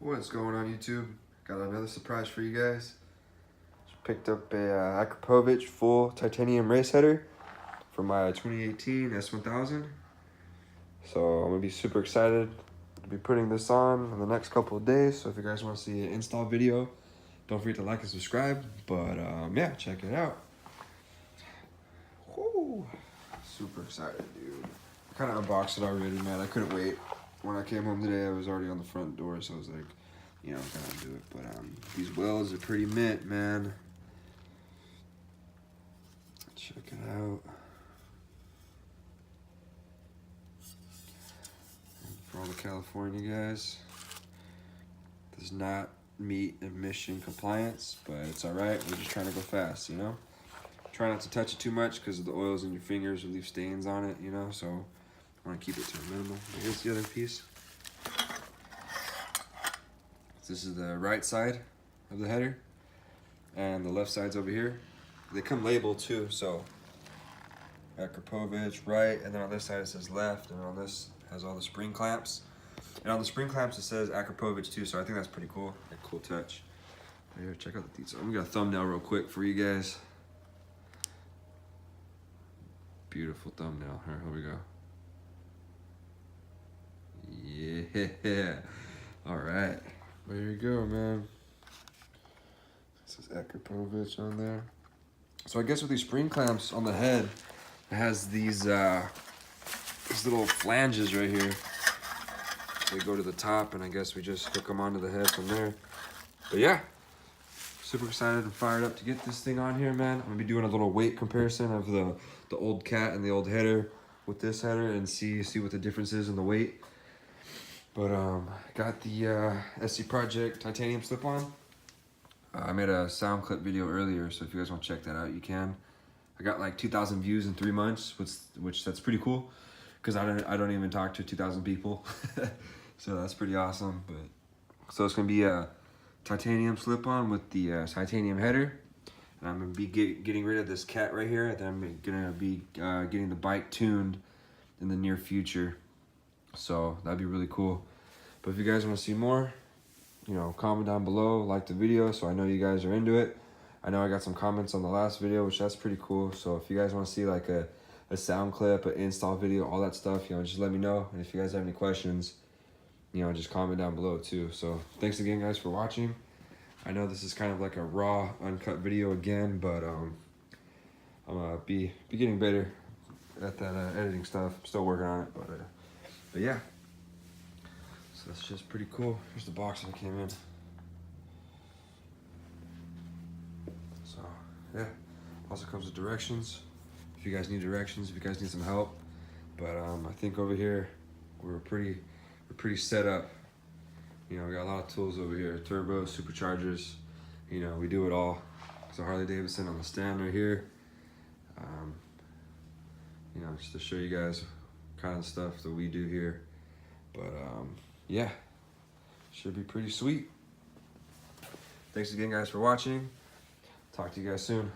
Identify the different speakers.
Speaker 1: What's going on YouTube? Got another surprise for you guys. Just picked up a Akrapovic full titanium race header for my 2018 S1000. So I'm gonna be super excited to be putting this on in the next couple of days. So if you guys want to see an install video, don't forget to like and subscribe. But yeah, check it out. Woo! Super excited, dude. I kind of unboxed it already, man. I couldn't wait. When I came home today, I was already on the front door, so I was like, you know, I'm gonna do it. But these wheels are pretty mint, man. Check it out. And for all the California guys, does not meet emission compliance, but it's all right. We're just trying to go fast, you know. Try not to touch it too much because of the oils in your fingers will leave stains on it, you know. So I want to keep it to a minimum. But here's the other piece. This is the right side of the header, and the left side's over here. They come labeled too, so Akrapovic right, and then on this side it says left, and on this has all the spring clamps. And on the spring clamps it says Akrapovic too, so I think that's pretty cool. A cool touch. Here, check out the details. I'm gonna get a thumbnail real quick for you guys. Beautiful thumbnail. Here we go. Yeah. All right. There you go, man. This is Akrapovic on there. So I guess with these spring clamps on the head, it has these little flanges right here. They go to the top, and I guess we just hook them onto the head from there. But yeah, super excited and fired up to get this thing on here, man. I'm gonna be doing a little weight comparison of the old cat and the old header with this header and see what the difference is in the weight. But got the SC Project titanium slip-on. I made a sound clip video earlier, so if you guys want to check that out, you can. I got like 2,000 views in 3 months, which that's pretty cool, because I don't even talk to 2,000 people, so that's pretty awesome. But so it's gonna be a titanium slip-on with the titanium header, and I'm gonna be getting rid of this cat right here. And then I'm gonna be getting the bike tuned in the near future. So that'd be really cool. But if you guys want to see more, you know, comment down below, like the video, so I know you guys are into it. I know I got some comments on the last video, which that's pretty cool. So if you guys want to see like a sound clip, an install video, all that stuff, you know, just let me know. And if you guys have any questions, you know, just comment down below too. So thanks again, guys, for watching. I know this is kind of like a raw, uncut video again, but I'm gonna be getting better at that editing stuff. I'm still working on it, but yeah, so that's just pretty cool. Here's the box that I came in. So yeah, also comes with directions. If you guys need directions, if you guys need some help. But I think over here we're pretty set up. You know, we got a lot of tools over here: turbos, superchargers. You know, we do it all. It's a Harley Davidson on the stand right here. You know, just to show you guys kind of stuff that we do here. But yeah, should be pretty sweet. Thanks again, guys, for watching. Talk to you guys soon.